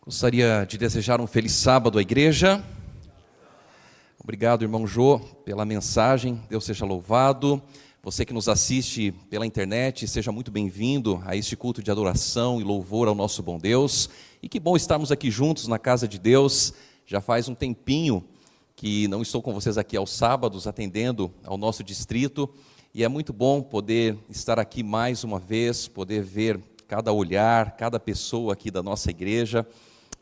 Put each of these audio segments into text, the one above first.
Gostaria de desejar um feliz sábado à igreja. Obrigado, irmão Jô, pela mensagem. Deus seja louvado. Você que nos assiste pela internet, seja muito bem-vindo a este culto de adoração e louvor ao nosso bom Deus. E que bom estarmos aqui juntos na casa de Deus. Já faz um tempinho que não estou com vocês aqui aos sábados, atendendo ao nosso distrito. E é muito bom poder estar aqui mais uma vez, poder ver cada olhar, cada pessoa aqui da nossa igreja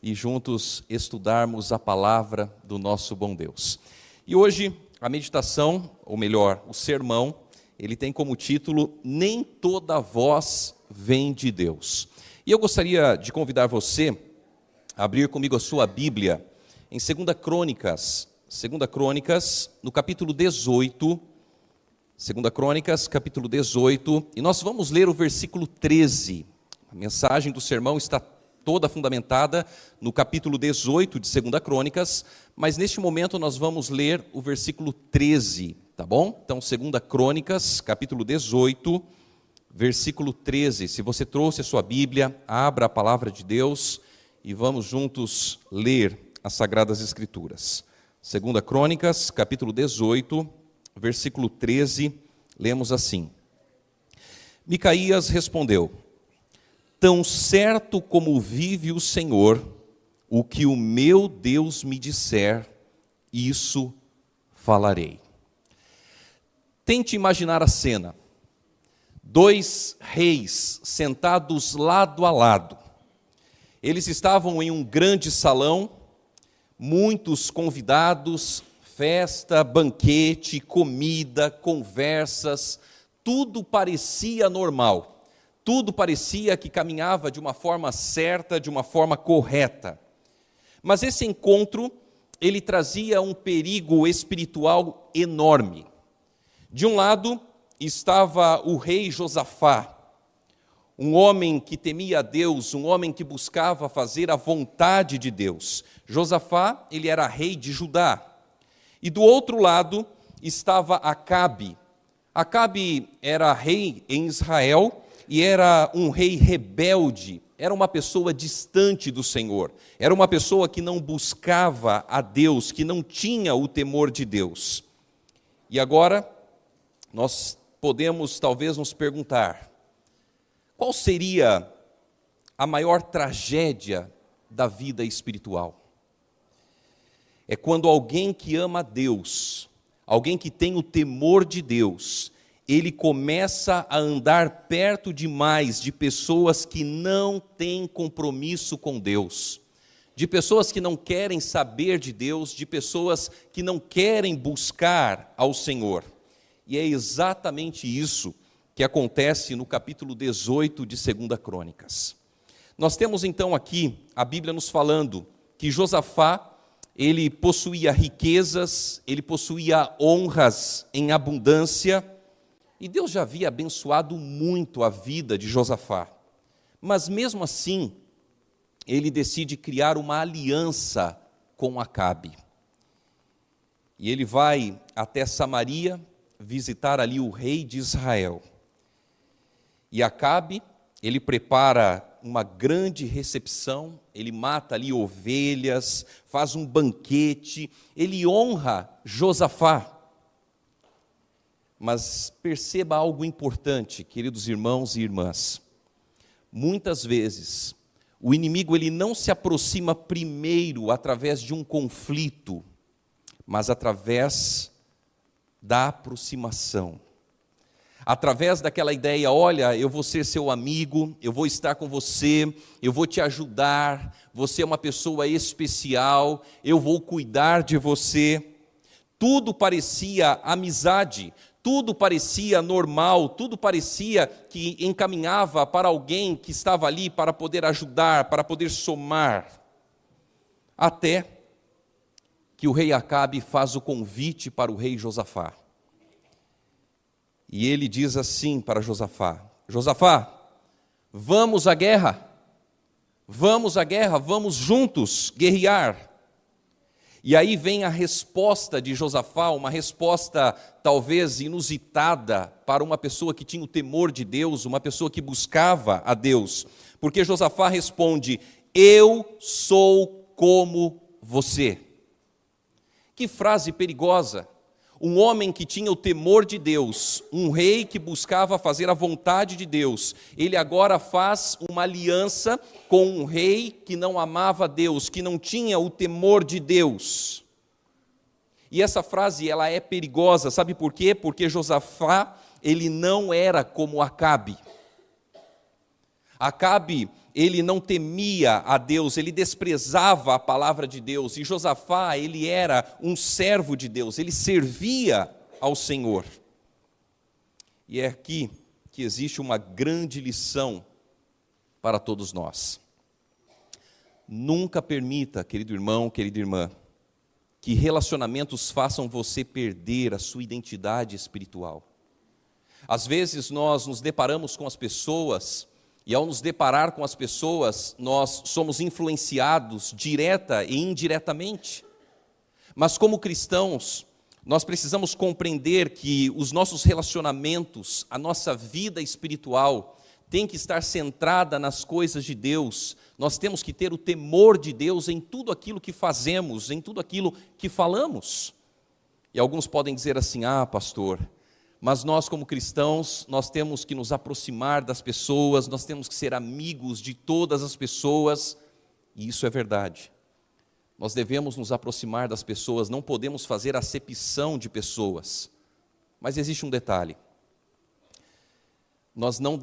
e juntos estudarmos a palavra do nosso bom Deus. E hoje a meditação, ou melhor, o sermão, ele tem como título Nem Toda Voz Vem de Deus. E eu gostaria de convidar você a abrir comigo a sua Bíblia em 2 Crônicas, no capítulo 18, 2 Crônicas, capítulo 18, e nós vamos ler o versículo 13. A mensagem do sermão está toda fundamentada no capítulo 18 de 2 Crônicas, mas neste momento nós vamos ler o versículo 13, tá bom? Então, 2 Crônicas, capítulo 18, versículo 13. Se você trouxe a sua Bíblia, abra a palavra de Deus e vamos juntos ler as Sagradas Escrituras. 2 Crônicas, capítulo 18, versículo 13, lemos assim: Micaías respondeu: Tão certo como vive o Senhor, o que o meu Deus me disser, isso falarei. Tente imaginar a cena. Dois reis sentados lado a lado. Eles estavam em um grande salão, muitos convidados, festa, banquete, comida, conversas, tudo parecia normal. Tudo parecia que caminhava de uma forma certa, de uma forma correta. Mas esse encontro, ele trazia um perigo espiritual enorme. De um lado, estava o rei Josafá, um homem que temia a Deus, um homem que buscava fazer a vontade de Deus. Josafá, ele era rei de Judá. E do outro lado, estava Acabe. Acabe era rei em Israel, e era um rei rebelde, era uma pessoa distante do Senhor, era uma pessoa que não buscava a Deus, que não tinha o temor de Deus. E agora, nós podemos talvez nos perguntar, qual seria a maior tragédia da vida espiritual? É quando alguém que ama a Deus, alguém que tem o temor de Deus, ele começa a andar perto demais de pessoas que não têm compromisso com Deus, de pessoas que não querem saber de Deus, de pessoas que não querem buscar ao Senhor. E é exatamente isso que acontece no capítulo 18 de 2 Crônicas. Nós temos então aqui a Bíblia nos falando que Josafá, ele possuía riquezas, ele possuía honras em abundância, e Deus já havia abençoado muito a vida de Josafá. Mas mesmo assim, ele decide criar uma aliança com Acabe. E ele vai até Samaria visitar ali o rei de Israel. E Acabe, ele prepara uma grande recepção, ele mata ali ovelhas, faz um banquete, ele honra Josafá. Mas perceba algo importante, queridos irmãos e irmãs. Muitas vezes, o inimigo ele não se aproxima primeiro através de um conflito, mas através da aproximação. Através daquela ideia, olha, eu vou ser seu amigo, eu vou estar com você, eu vou te ajudar, você é uma pessoa especial, eu vou cuidar de você. Tudo parecia amizade, tudo parecia normal, tudo parecia que encaminhava para alguém que estava ali para poder ajudar, para poder somar. Até que o rei Acabe faz o convite para o rei Josafá. E ele diz assim para Josafá: Josafá, vamos à guerra, vamos juntos guerrear. E aí vem a resposta de Josafá, uma resposta talvez inusitada para uma pessoa que tinha o temor de Deus, uma pessoa que buscava a Deus. Porque Josafá responde: eu sou como você. Que frase perigosa! Um homem que tinha o temor de Deus, um rei que buscava fazer a vontade de Deus, ele agora faz uma aliança com um rei que não amava Deus, que não tinha o temor de Deus. E essa frase, ela é perigosa, sabe por quê? Porque Josafá, ele não era como Acabe. Acabe, ele não temia a Deus, ele desprezava a palavra de Deus. E Josafá, ele era um servo de Deus, ele servia ao Senhor. E é aqui que existe uma grande lição para todos nós. Nunca permita, querido irmão, querida irmã, que relacionamentos façam você perder a sua identidade espiritual. Às vezes nós nos deparamos com as pessoas, e ao nos deparar com as pessoas, nós somos influenciados direta e indiretamente. Mas como cristãos, nós precisamos compreender que os nossos relacionamentos, a nossa vida espiritual, tem que estar centrada nas coisas de Deus. Nós temos que ter o temor de Deus em tudo aquilo que fazemos, em tudo aquilo que falamos. E alguns podem dizer assim: pastor, mas nós como cristãos, nós temos que nos aproximar das pessoas, nós temos que ser amigos de todas as pessoas, e isso é verdade. Nós devemos nos aproximar das pessoas, não podemos fazer acepção de pessoas. Mas existe um detalhe: nós não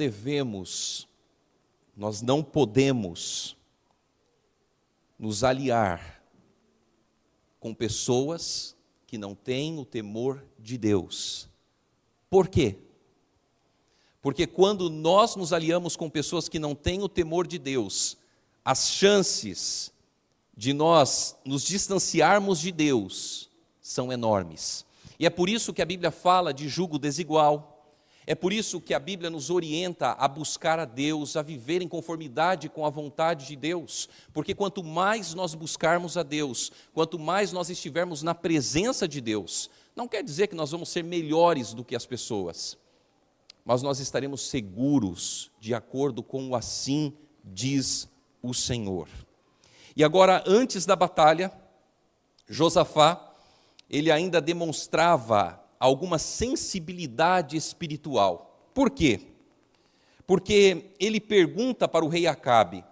podemos nos aliar com pessoas que não têm o temor de Deus. Por quê? Porque quando nós nos aliamos com pessoas que não têm o temor de Deus, as chances de nós nos distanciarmos de Deus são enormes. E é por isso que a Bíblia fala de jugo desigual. É por isso que a Bíblia nos orienta a buscar a Deus, a viver em conformidade com a vontade de Deus. Porque quanto mais nós buscarmos a Deus, quanto mais nós estivermos na presença de Deus, não quer dizer que nós vamos ser melhores do que as pessoas, mas nós estaremos seguros de acordo com o assim diz o Senhor. E agora, antes da batalha, Josafá, ele ainda demonstrava alguma sensibilidade espiritual. Por quê? Porque ele pergunta para o rei Acabe: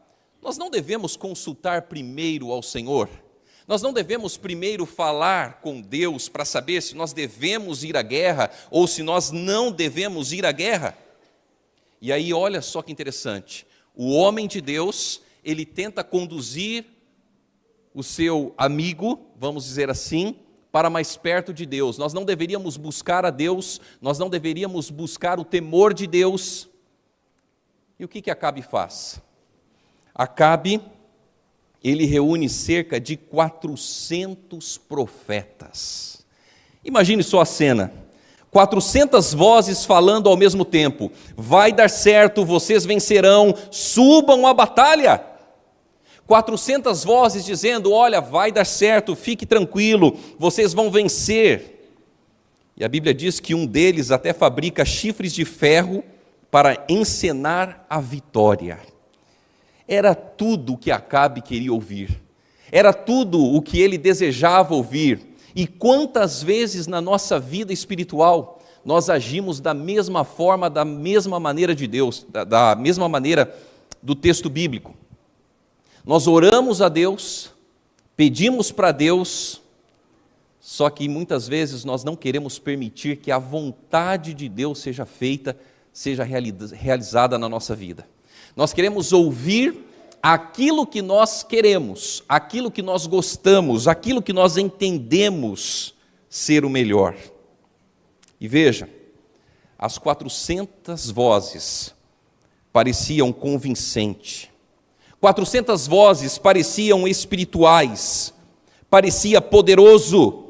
nós não devemos consultar primeiro ao Senhor? Nós não devemos primeiro falar com Deus para saber se nós devemos ir à guerra ou se nós não devemos ir à guerra? E aí, olha só que interessante, o homem de Deus, ele tenta conduzir o seu amigo, vamos dizer assim, para mais perto de Deus. Nós não deveríamos buscar a Deus, nós não deveríamos buscar o temor de Deus. E o que Acabe faz? Acabe, ele reúne cerca de 400 profetas. Imagine só a cena: 400 vozes falando ao mesmo tempo: vai dar certo, vocês vencerão, subam à batalha. 400 vozes dizendo: olha, vai dar certo, fique tranquilo, vocês vão vencer. E a Bíblia diz que um deles até fabrica chifres de ferro para encenar a vitória. Era tudo o que Acabe queria ouvir, era tudo o que ele desejava ouvir. E quantas vezes na nossa vida espiritual nós agimos da mesma forma, da mesma maneira de Deus, da mesma maneira do texto bíblico. Nós oramos a Deus, pedimos para Deus, só que muitas vezes nós não queremos permitir que a vontade de Deus seja feita, seja realizada na nossa vida. Nós queremos ouvir aquilo que nós queremos, aquilo que nós gostamos, aquilo que nós entendemos ser o melhor. E veja, as 400 vozes pareciam convincentes, 400 vozes pareciam espirituais, parecia poderoso.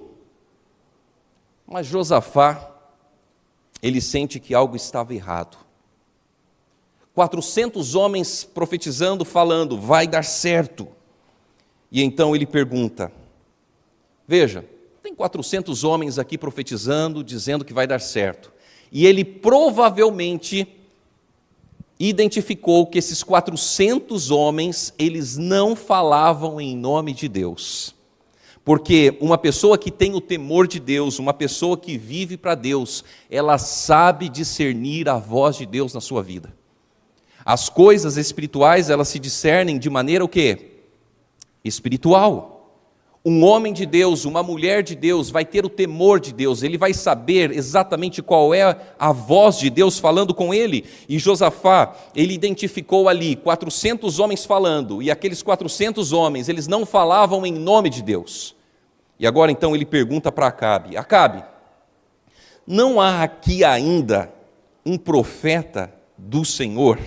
Mas Josafá, ele sente que algo estava errado. 400 homens profetizando, falando, vai dar certo. E então ele pergunta, veja, tem 400 homens aqui profetizando, dizendo que vai dar certo. E ele provavelmente identificou que esses 400 homens, eles não falavam em nome de Deus. Porque uma pessoa que tem o temor de Deus, uma pessoa que vive para Deus, ela sabe discernir a voz de Deus na sua vida. As coisas espirituais, elas se discernem de maneira o quê? Espiritual. Um homem de Deus, uma mulher de Deus, vai ter o temor de Deus, ele vai saber exatamente qual é a voz de Deus falando com ele. E Josafá, ele identificou ali 400 homens falando, e aqueles 400 homens, eles não falavam em nome de Deus. E agora então ele pergunta para Acabe: Acabe, não há aqui ainda um profeta do Senhor?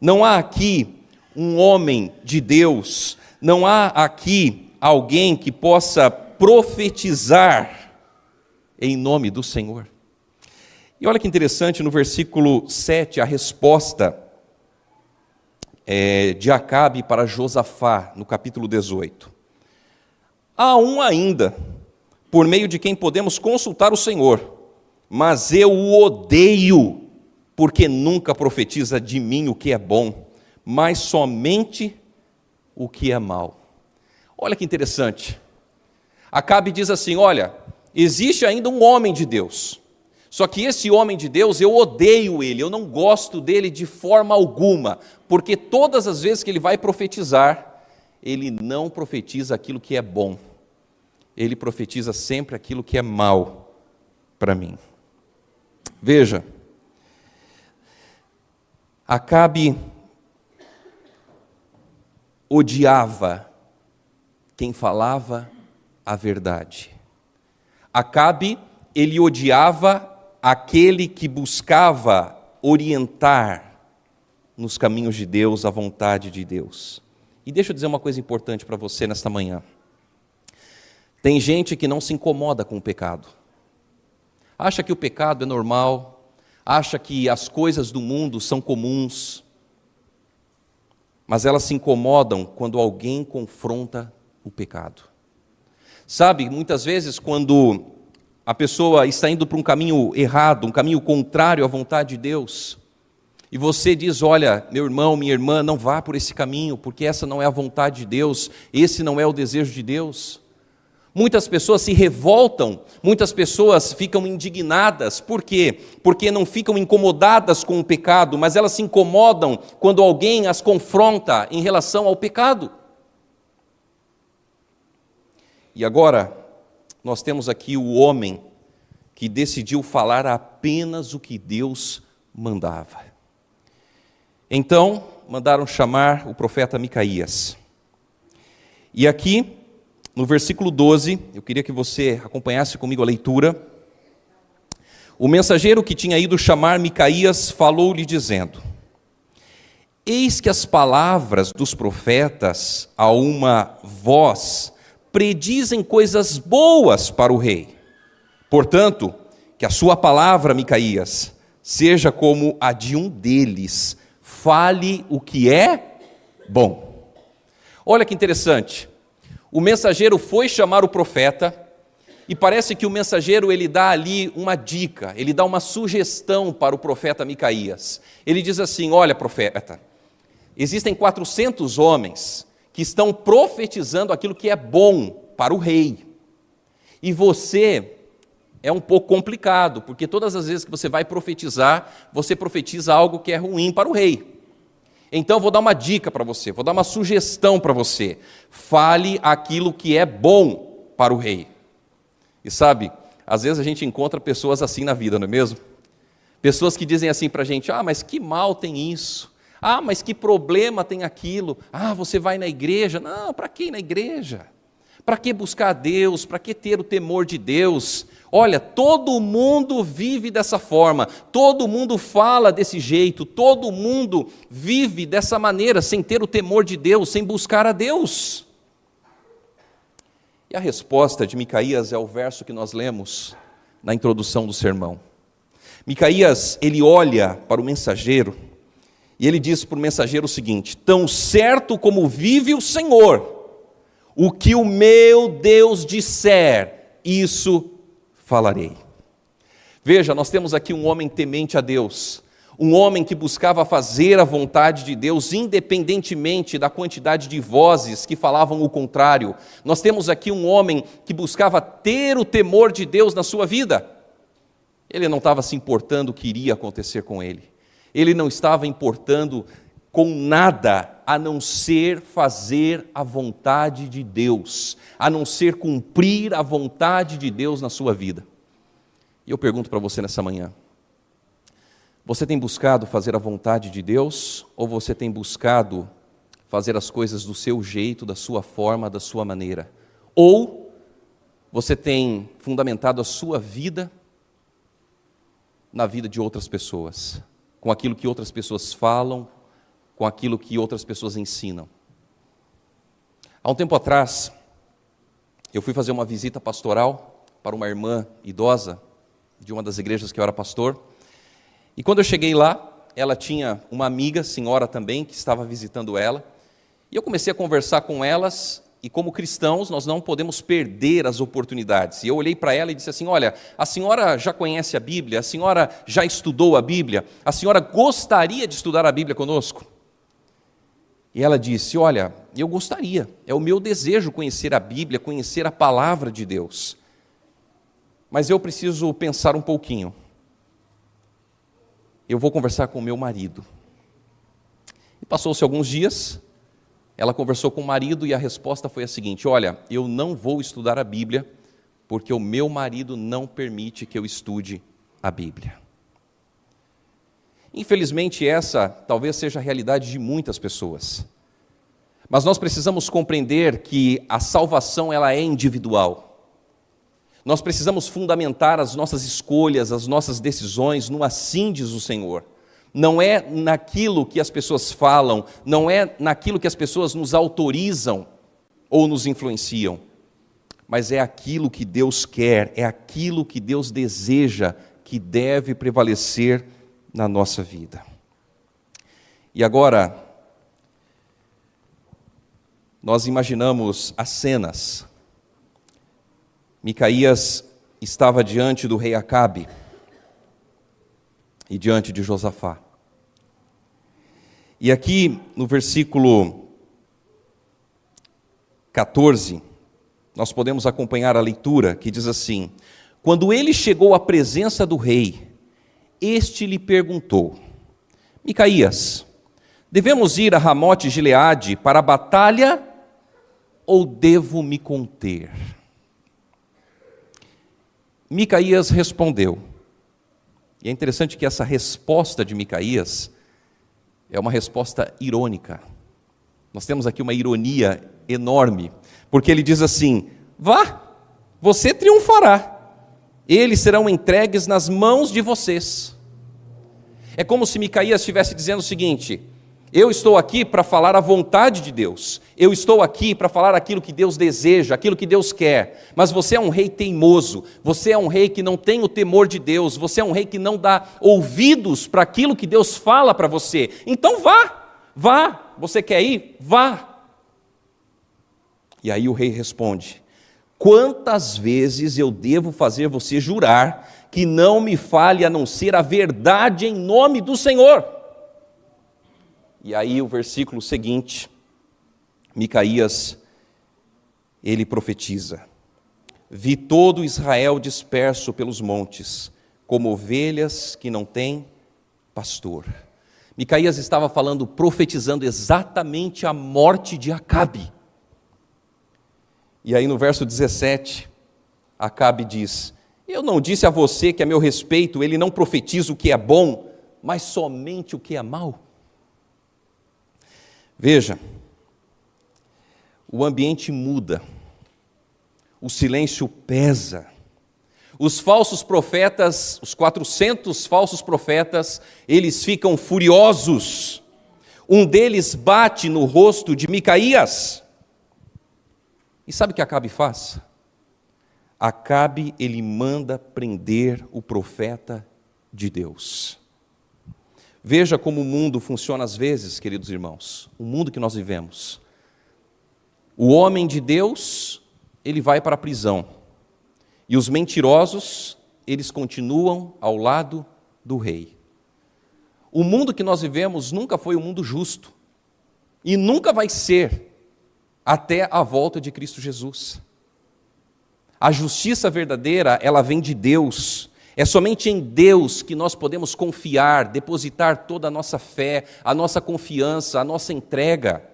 Não há aqui um homem de Deus? Não há aqui alguém que possa profetizar em nome do Senhor? E olha que interessante, no versículo 7, a resposta de Acabe para Josafá, no capítulo 18. Há um ainda, por meio de quem podemos consultar o Senhor, mas eu o odeio, porque nunca profetiza de mim o que é bom, mas somente o que é mal. Olha que interessante. Acabe diz assim: olha, existe ainda um homem de Deus, só que esse homem de Deus, eu odeio ele, eu não gosto dele de forma alguma, porque todas as vezes que ele vai profetizar, ele não profetiza aquilo que é bom, ele profetiza sempre aquilo que é mal para mim. Veja, Acabe odiava quem falava a verdade. Acabe, ele odiava aquele que buscava orientar nos caminhos de Deus, a vontade de Deus. E deixa eu dizer uma coisa importante para você nesta manhã. Tem gente que não se incomoda com o pecado. Acha que o pecado é normal, acha que as coisas do mundo são comuns, mas elas se incomodam quando alguém confronta o pecado. Sabe, muitas vezes quando a pessoa está indo para um caminho errado, um caminho contrário à vontade de Deus, e você diz: olha, meu irmão, minha irmã, não vá por esse caminho, porque essa não é a vontade de Deus, esse não é o desejo de Deus. Muitas pessoas se revoltam, muitas pessoas ficam indignadas. Por quê? Porque não ficam incomodadas com o pecado, mas elas se incomodam quando alguém as confronta em relação ao pecado. E agora, nós temos aqui o homem que decidiu falar apenas o que Deus mandava. Então, mandaram chamar o profeta Micaías. E aqui, no versículo 12, eu queria que você acompanhasse comigo a leitura. O mensageiro que tinha ido chamar Micaías falou-lhe dizendo: eis que as palavras dos profetas a uma voz predizem coisas boas para o rei. Portanto, que a sua palavra, Micaías, seja como a de um deles, fale o que é bom. Olha que interessante. O mensageiro foi chamar o profeta, e parece que o mensageiro ele dá ali uma dica, ele dá uma sugestão para o profeta Micaías. Ele diz assim: olha, profeta, existem 400 homens que estão profetizando aquilo que é bom para o rei. E você é um pouco complicado, porque todas as vezes que você vai profetizar, você profetiza algo que é ruim para o rei. Então eu vou dar uma dica para você, vou dar uma sugestão para você. Fale aquilo que é bom para o rei. E sabe, às vezes a gente encontra pessoas assim na vida, não é mesmo? Pessoas que dizem assim para a gente: ah, mas que mal tem isso. Ah, mas que problema tem aquilo. Ah, você vai na igreja. Não, para que ir na igreja? Para que buscar a Deus? Para que ter o temor de Deus? Olha, todo mundo vive dessa forma, todo mundo fala desse jeito, todo mundo vive dessa maneira, sem ter o temor de Deus, sem buscar a Deus. E a resposta de Micaías é o verso que nós lemos na introdução do sermão. Micaías, ele olha para o mensageiro e ele diz para o mensageiro o seguinte: tão certo como vive o Senhor, o que o meu Deus disser, isso falarei. Veja, nós temos aqui um homem temente a Deus, um homem que buscava fazer a vontade de Deus, independentemente da quantidade de vozes que falavam o contrário. Nós temos aqui um homem que buscava ter o temor de Deus na sua vida. Ele não estava se importando o que iria acontecer com ele. Ele não estava importando com nada, a não ser fazer a vontade de Deus, a não ser cumprir a vontade de Deus na sua vida. E eu pergunto para você nessa manhã, você tem buscado fazer a vontade de Deus, ou você tem buscado fazer as coisas do seu jeito, da sua forma, da sua maneira? Ou você tem fundamentado a sua vida na vida de outras pessoas, com aquilo que outras pessoas falam, com aquilo que outras pessoas ensinam? Há um tempo atrás, eu fui fazer uma visita pastoral para uma irmã idosa, de uma das igrejas que eu era pastor, e quando eu cheguei lá, ela tinha uma amiga, senhora também, que estava visitando ela, e eu comecei a conversar com elas, e como cristãos, nós não podemos perder as oportunidades. E eu olhei para ela e disse assim, olha, a senhora já conhece a Bíblia? A senhora já estudou a Bíblia? A senhora gostaria de estudar a Bíblia conosco? E ela disse, olha, eu gostaria, é o meu desejo conhecer a Bíblia, conhecer a palavra de Deus. Mas eu preciso pensar um pouquinho. Eu vou conversar com o meu marido. E passou-se alguns dias, ela conversou com o marido e a resposta foi a seguinte, olha, eu não vou estudar a Bíblia, porque o meu marido não permite que eu estude a Bíblia. Infelizmente essa talvez seja a realidade de muitas pessoas. Mas nós precisamos compreender que a salvação ela é individual. Nós precisamos fundamentar as nossas escolhas, as nossas decisões no assim diz o Senhor. Não é naquilo que as pessoas falam, não é naquilo que as pessoas nos autorizam ou nos influenciam, mas é aquilo que Deus quer, é aquilo que Deus deseja que deve prevalecer na nossa vida. E agora, nós imaginamos as cenas. Micaías estava diante do rei Acabe e diante de Josafá. E aqui no versículo 14, nós podemos acompanhar a leitura que diz assim, quando ele chegou à presença do rei, este lhe perguntou, Micaías, devemos ir a Ramote-Gileade para a batalha ou devo me conter? Micaías respondeu, e é interessante que essa resposta de Micaías é uma resposta irônica. Nós temos aqui uma ironia enorme, porque ele diz assim, vá, você triunfará, eles serão entregues nas mãos de vocês. É como se Micaías estivesse dizendo o seguinte, eu estou aqui para falar a vontade de Deus, eu estou aqui para falar aquilo que Deus deseja, aquilo que Deus quer, mas você é um rei teimoso, você é um rei que não tem o temor de Deus, você é um rei que não dá ouvidos para aquilo que Deus fala para você, então vá, você quer ir? Vá. E aí o rei responde, quantas vezes eu devo fazer você jurar que não me fale a não ser a verdade em nome do Senhor? E aí o versículo seguinte, Micaías, ele profetiza, vi todo Israel disperso pelos montes, como ovelhas que não têm pastor. Micaías estava falando, profetizando exatamente a morte de Acabe. E aí no verso 17, Acabe diz, eu não disse a você que a meu respeito ele não profetiza o que é bom, mas somente o que é mau? Veja, o ambiente muda, o silêncio pesa, os falsos profetas, os 400 falsos profetas, eles ficam furiosos, um deles bate no rosto de Micaías, e sabe o que Acabe faz? Acabe, ele manda prender o profeta de Deus. Veja como o mundo funciona às vezes, queridos irmãos, o mundo que nós vivemos. O homem de Deus, ele vai para a prisão, e os mentirosos, eles continuam ao lado do rei. O mundo que nós vivemos nunca foi um mundo justo. E nunca vai ser até a volta de Cristo Jesus. A justiça verdadeira, ela vem de Deus. É somente em Deus que nós podemos confiar, depositar toda a nossa fé, a nossa confiança, a nossa entrega.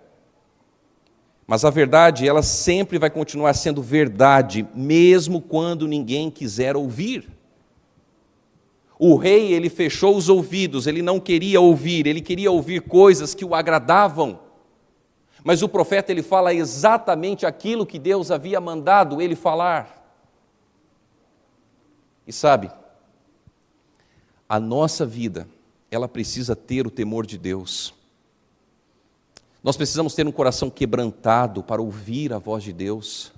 Mas a verdade, ela sempre vai continuar sendo verdade, mesmo quando ninguém quiser ouvir. O rei, ele fechou os ouvidos, ele não queria ouvir, ele queria ouvir coisas que o agradavam. Mas o profeta, ele fala exatamente aquilo que Deus havia mandado ele falar. E sabe, a nossa vida, ela precisa ter o temor de Deus. Nós precisamos ter um coração quebrantado para ouvir a voz de Deus.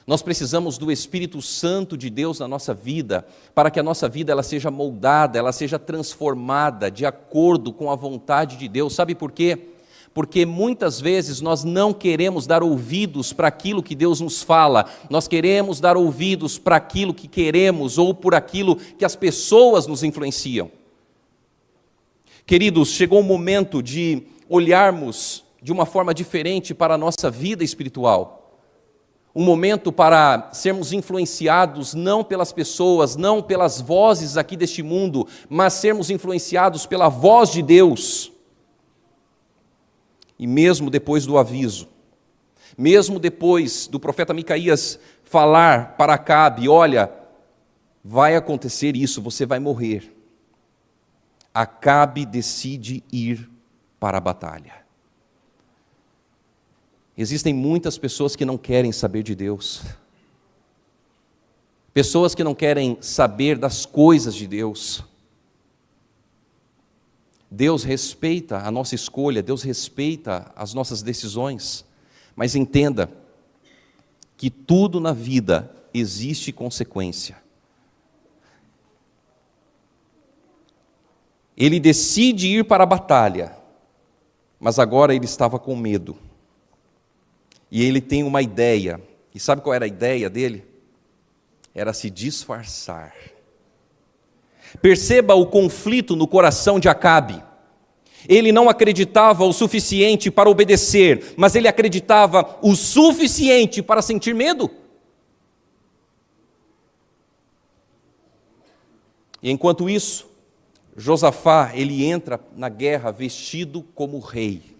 Nós precisamos do Espírito Santo de Deus na nossa vida, para que a nossa vida ela seja moldada, ela seja transformada de acordo com a vontade de Deus. Sabe por quê? Porque muitas vezes nós não queremos dar ouvidos para aquilo que Deus nos fala, nós queremos dar ouvidos para aquilo que queremos ou por aquilo que as pessoas nos influenciam. Queridos, chegou o momento de olharmos de uma forma diferente para a nossa vida espiritual. Um momento para sermos influenciados não pelas pessoas, não pelas vozes aqui deste mundo, mas sermos influenciados pela voz de Deus. E mesmo depois do aviso, mesmo depois do profeta Micaías falar para Acabe, olha, vai acontecer isso, você vai morrer. Acabe decide ir para a batalha. Existem muitas pessoas que não querem saber de Deus. Pessoas que não querem saber das coisas de Deus. Deus respeita a nossa escolha, Deus respeita as nossas decisões, mas entenda que tudo na vida existe consequência. Ele decide ir para a batalha, mas agora ele estava com medo. E ele tem uma ideia. E sabe qual era a ideia dele? Era se disfarçar. Perceba o conflito no coração de Acabe. Ele não acreditava o suficiente para obedecer, mas ele acreditava o suficiente para sentir medo. E enquanto isso, Josafá, ele entra na guerra vestido como rei.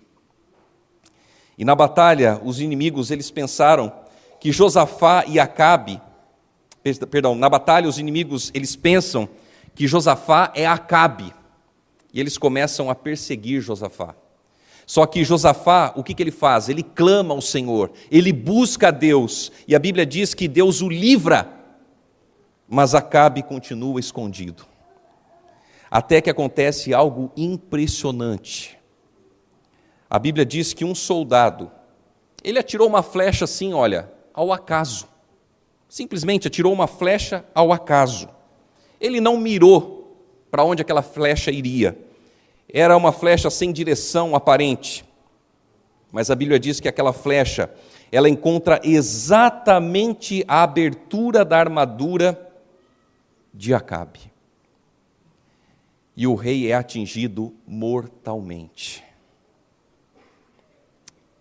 E na batalha, os inimigos, eles pensaram que Josafá e Acabe, na batalha os inimigos, eles pensam que Josafá é Acabe. E eles começam a perseguir Josafá. Só que Josafá, o que ele faz? Ele clama ao Senhor, ele busca a Deus. E a Bíblia diz que Deus o livra, mas Acabe continua escondido. Até que acontece algo impressionante. A Bíblia diz que um soldado, ele atirou uma flecha assim, olha, ao acaso. Simplesmente atirou uma flecha ao acaso. Ele não mirou para onde aquela flecha iria. Era uma flecha sem direção aparente. Mas a Bíblia diz que aquela flecha, ela encontra exatamente a abertura da armadura de Acabe. E o rei é atingido mortalmente.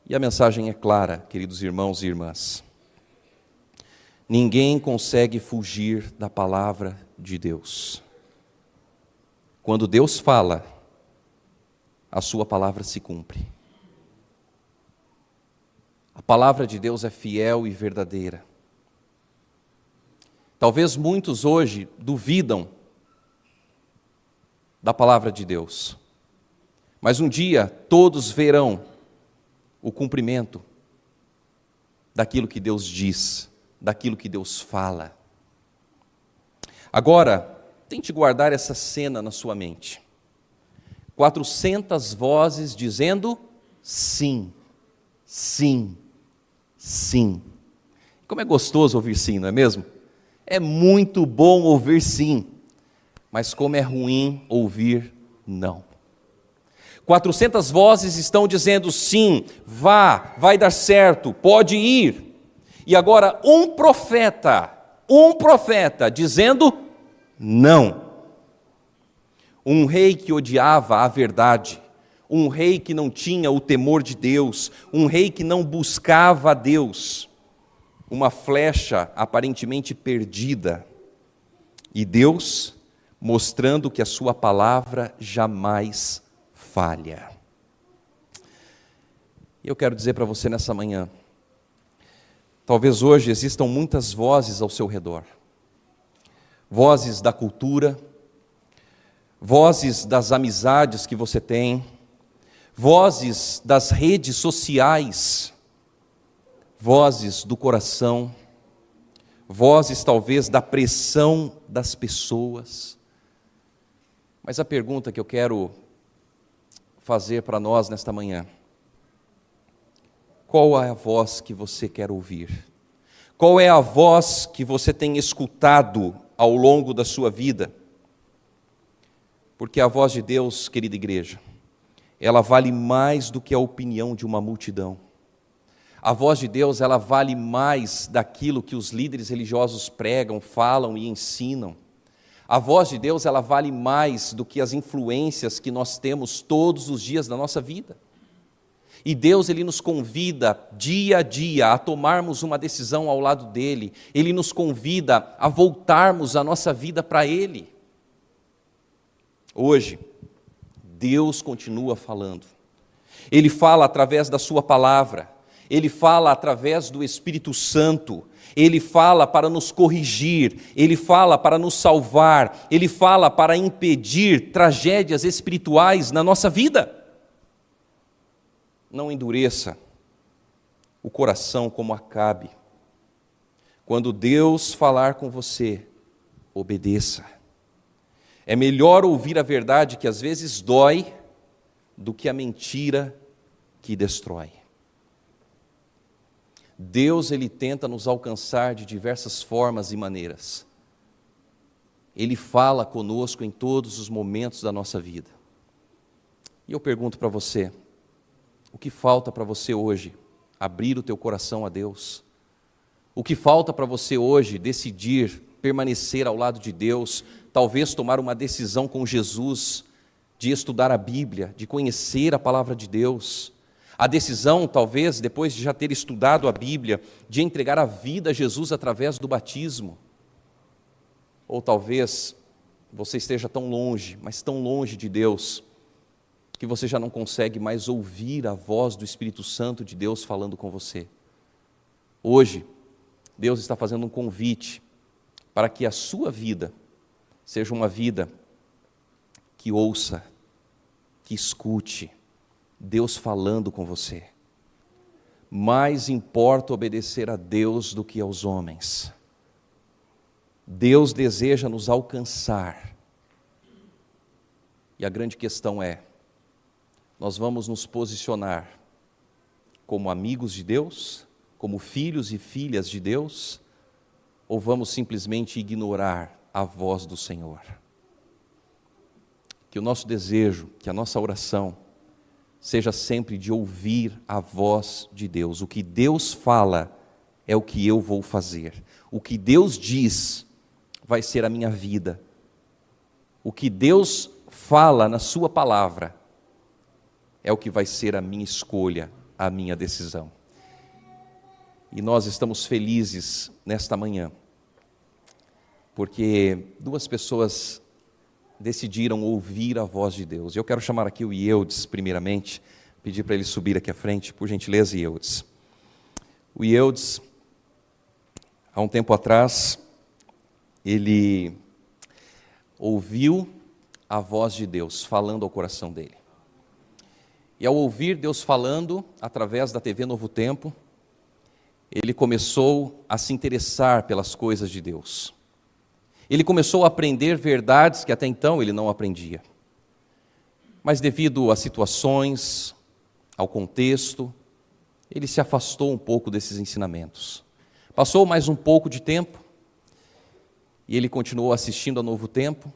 E a mensagem é clara, queridos irmãos e irmãs. Ninguém consegue fugir da palavra de Deus. Quando Deus fala, a sua palavra se cumpre. A palavra de Deus é fiel e verdadeira. Talvez muitos hoje duvidam da palavra de Deus, mas um dia todos verão o cumprimento daquilo que Deus diz, daquilo que Deus fala. Agora, tente guardar essa cena na sua mente. 400 vozes dizendo sim, sim, sim. Como é gostoso ouvir sim, não é mesmo? É muito bom ouvir sim, mas como é ruim ouvir não. 400 vozes estão dizendo sim, vá, vai dar certo, pode ir. E agora um profeta dizendo não. um rei que odiava a verdade, um rei que não tinha o temor de Deus, um rei que não buscava a Deus, uma flecha aparentemente perdida, e Deus mostrando que a sua palavra jamais falha. E eu quero dizer para você nessa manhã, talvez hoje existam muitas vozes ao seu redor, vozes da cultura, vozes das amizades que você tem, vozes das redes sociais, vozes do coração, vozes talvez da pressão das pessoas. Mas a pergunta que eu quero fazer para nós nesta manhã: qual é a voz que você quer ouvir? Qual é a voz que você tem escutado ao longo da sua vida? Porque a voz de Deus, querida igreja, ela vale mais do que a opinião de uma multidão. A voz de Deus, ela vale mais daquilo que os líderes religiosos pregam, falam e ensinam. A voz de Deus, ela vale mais do que as influências que nós temos todos os dias da nossa vida. E Deus, Ele nos convida dia a dia a tomarmos uma decisão ao lado dEle. Ele nos convida a voltarmos a nossa vida para Ele. Hoje, Deus continua falando. Ele fala através da sua palavra. Ele fala através do Espírito Santo. Ele fala para nos corrigir. Ele fala para nos salvar. Ele fala para impedir tragédias espirituais na nossa vida. Não endureça o coração como Acabe. Quando Deus falar com você, obedeça. É melhor ouvir a verdade que às vezes dói do que a mentira que destrói. Deus, Ele tenta nos alcançar de diversas formas e maneiras. Ele fala conosco em todos os momentos da nossa vida. E eu pergunto para você, o que falta para você hoje? Abrir o teu coração a Deus? O que falta para você hoje? Decidir permanecer ao lado de Deus, talvez tomar uma decisão com Jesus, de estudar a Bíblia, de conhecer a palavra de Deus. A decisão, talvez, depois de já ter estudado a Bíblia, de entregar a vida a Jesus através do batismo. Ou talvez você esteja tão longe, mas tão longe de Deus, que você já não consegue mais ouvir a voz do Espírito Santo de Deus falando com você. Hoje, Deus está fazendo um convite para que a sua vida seja uma vida que ouça, que escute Deus falando com você. Mais importa obedecer a Deus do que aos homens. Deus deseja nos alcançar. E a grande questão é, nós vamos nos posicionar como amigos de Deus, como filhos e filhas de Deus, ou vamos simplesmente ignorar a voz do Senhor? Que o nosso desejo, que a nossa oração, seja sempre de ouvir a voz de Deus. O que Deus fala é o que eu vou fazer. O que Deus diz vai ser a minha vida. O que Deus fala na sua palavra é o que vai ser a minha escolha, a minha decisão. E nós estamos felizes nesta manhã, porque duas pessoas decidiram ouvir a voz de Deus. Eu quero chamar aqui o Ieudes, primeiramente, pedir para ele subir aqui à frente, por gentileza, Ieudes. O Ieudes, há um tempo atrás, ele ouviu a voz de Deus falando ao coração dele. E ao ouvir Deus falando, através da TV Novo Tempo, ele começou a se interessar pelas coisas de Deus. Ele começou a aprender verdades que até então ele não aprendia. Mas devido a situações, ao contexto, ele se afastou um pouco desses ensinamentos. Passou mais um pouco de tempo, e ele continuou assistindo a Novo Tempo,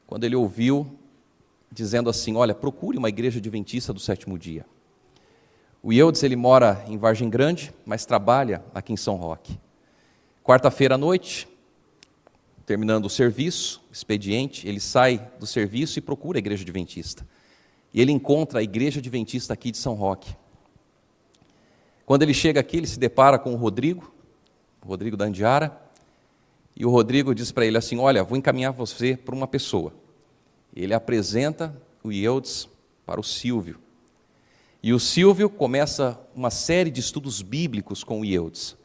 quando ele ouviu, dizendo assim, olha, procure uma igreja adventista do sétimo dia. O Ieudes, ele mora em Vargem Grande, mas trabalha aqui em São Roque. Quarta-feira à noite, terminando o serviço, expediente, ele sai do serviço e procura a igreja adventista. E ele encontra a igreja adventista aqui de São Roque. Quando ele chega aqui, ele se depara com o Rodrigo da Andiara, e o Rodrigo diz para ele assim: olha, vou encaminhar você para uma pessoa. Ele apresenta o Eudes para o Silvio. E o Silvio começa uma série de estudos bíblicos com o Eudes.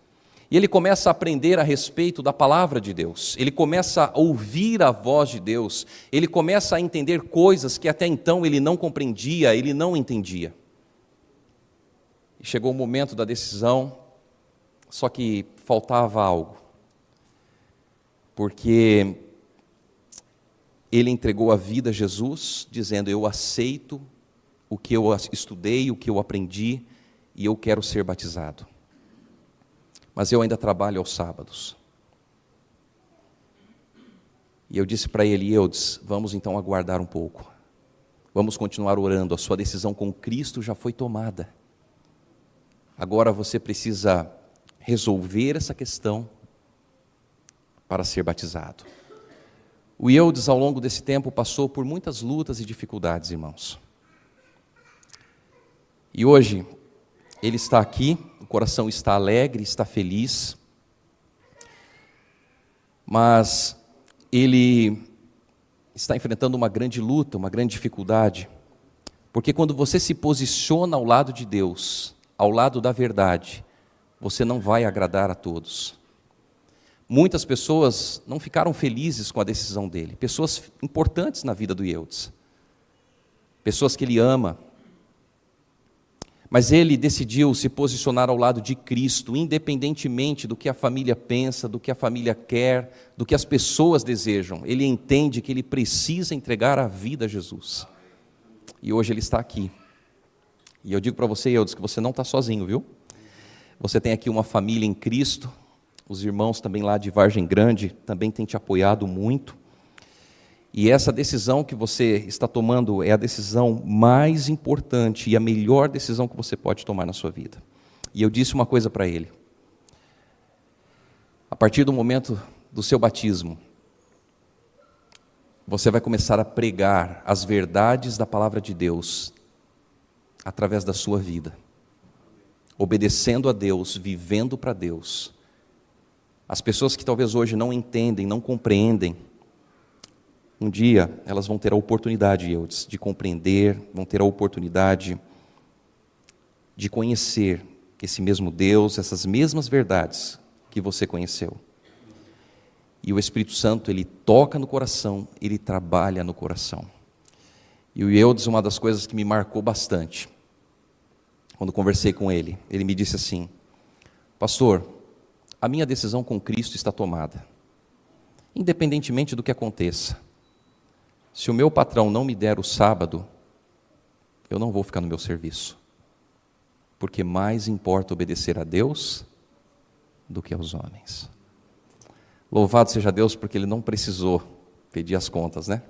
E ele começa a aprender a respeito da palavra de Deus. Ele começa a ouvir a voz de Deus. Ele começa a entender coisas que até então ele não compreendia, ele não entendia. E chegou o momento da decisão, só que faltava algo. Porque ele entregou a vida a Jesus, dizendo: eu aceito o que eu estudei, o que eu aprendi, e eu quero ser batizado. Mas eu ainda trabalho aos sábados. E eu disse para ele: Eudes, vamos então aguardar um pouco. Vamos continuar orando, a sua decisão com Cristo já foi tomada. Agora você precisa resolver essa questão para ser batizado. O Eudes, ao longo desse tempo, passou por muitas lutas e dificuldades, irmãos. E hoje, ele está aqui, o coração está alegre, está feliz, mas ele está enfrentando uma grande luta, uma grande dificuldade, porque quando você se posiciona ao lado de Deus, ao lado da verdade, você não vai agradar a todos. Muitas pessoas não ficaram felizes com a decisão dele, pessoas importantes na vida do Eudes, pessoas que ele ama, mas ele decidiu se posicionar ao lado de Cristo, independentemente do que a família pensa, do que a família quer, do que as pessoas desejam. Ele entende que ele precisa entregar a vida a Jesus. E hoje ele está aqui. E eu digo para você, Eudes, que você não está sozinho, viu? Você tem aqui uma família em Cristo, os irmãos também lá de Vargem Grande também têm te apoiado muito. E essa decisão que você está tomando é a decisão mais importante e a melhor decisão que você pode tomar na sua vida. E eu disse uma coisa para ele: a partir do momento do seu batismo, você vai começar a pregar as verdades da palavra de Deus através da sua vida, obedecendo a Deus, vivendo para Deus. As pessoas que talvez hoje não entendem, não compreendem, um dia elas vão ter a oportunidade, Eudes, de compreender, vão ter a oportunidade de conhecer esse mesmo Deus, essas mesmas verdades que você conheceu. E o Espírito Santo, ele toca no coração, ele trabalha no coração. E o Eudes, uma das coisas que me marcou bastante, quando conversei com ele, ele me disse assim: pastor, a minha decisão com Cristo está tomada, independentemente do que aconteça. Se o meu patrão não me der o sábado, eu não vou ficar no meu serviço, porque mais importa obedecer a Deus do que aos homens. Louvado seja Deus, porque ele não precisou pedir as contas, né?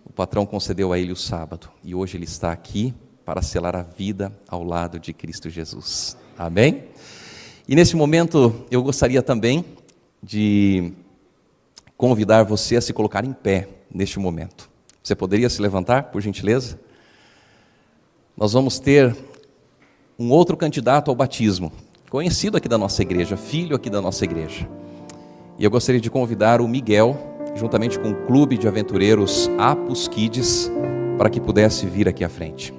O patrão concedeu a ele o sábado, e hoje ele está aqui para selar a vida ao lado de Cristo Jesus. Amém? E nesse momento eu gostaria também de convidar você a se colocar em pé neste momento. Você poderia se levantar, por gentileza? Nós vamos ter um outro candidato ao batismo, conhecido aqui da nossa igreja, filho aqui da nossa igreja. E eu gostaria de convidar o Miguel, juntamente com o Clube de Aventureiros Apus Kids, para que pudesse vir aqui à frente.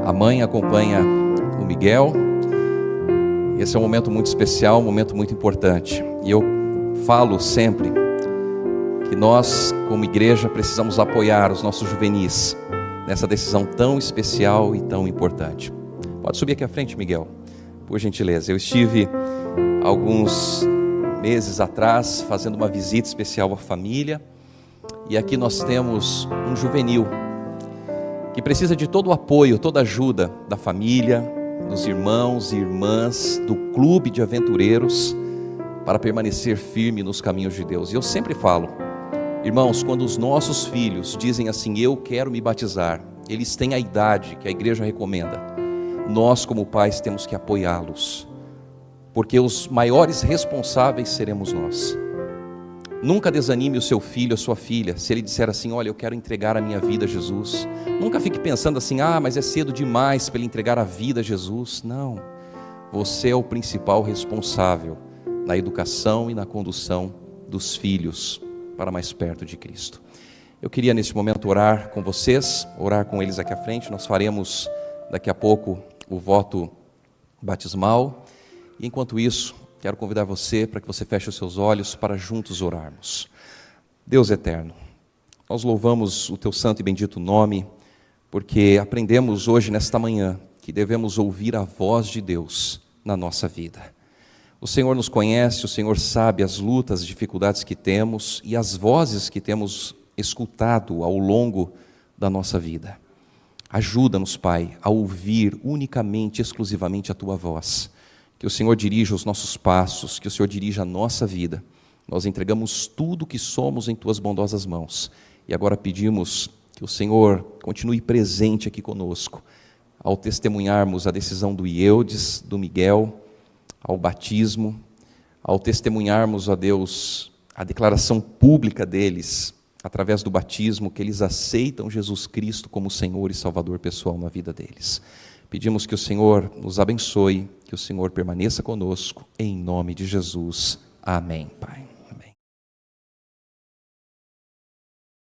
A mãe acompanha o Miguel. Esse é um momento muito especial, um momento muito importante. E eu falo sempre que nós, como igreja, precisamos apoiar os nossos juvenis nessa decisão tão especial e tão importante. Pode subir aqui à frente, Miguel, por gentileza. Eu estive alguns meses atrás fazendo uma visita especial à família, e aqui nós temos um juvenil. que precisa de todo o apoio, toda a ajuda da família, dos irmãos e irmãs, do clube de aventureiros, para permanecer firme nos caminhos de Deus. E eu sempre falo, irmãos, quando os nossos filhos dizem assim, eu quero me batizar, eles têm a idade que a igreja recomenda, nós como pais temos que apoiá-los, porque os maiores responsáveis seremos nós. Nunca desanime o seu filho, a sua filha, se ele disser assim, olha, eu quero entregar a minha vida a Jesus. Nunca fique pensando assim, mas é cedo demais para ele entregar a vida a Jesus. Não, você é o principal responsável na educação e na condução dos filhos para mais perto de Cristo. Eu queria neste momento orar com vocês, orar com eles aqui à frente. Nós faremos daqui a pouco o voto batismal. E enquanto isso, quero convidar você para que você feche os seus olhos para juntos orarmos. Deus eterno, nós louvamos o teu santo e bendito nome, porque aprendemos hoje nesta manhã que devemos ouvir a voz de Deus na nossa vida. O Senhor nos conhece, o Senhor sabe as lutas, as dificuldades que temos e as vozes que temos escutado ao longo da nossa vida. Ajuda-nos, Pai, a ouvir unicamente, exclusivamente a tua voz. Que o Senhor dirija os nossos passos, que o Senhor dirija a nossa vida. Nós entregamos tudo o que somos em tuas bondosas mãos. E agora pedimos que o Senhor continue presente aqui conosco, ao testemunharmos a decisão do Ieudes, do Miguel, ao batismo, ao testemunharmos, ó Deus, a declaração pública deles, através do batismo, que eles aceitam Jesus Cristo como Senhor e Salvador pessoal na vida deles. Pedimos que o Senhor nos abençoe, que o Senhor permaneça conosco, em nome de Jesus. Amém, Pai.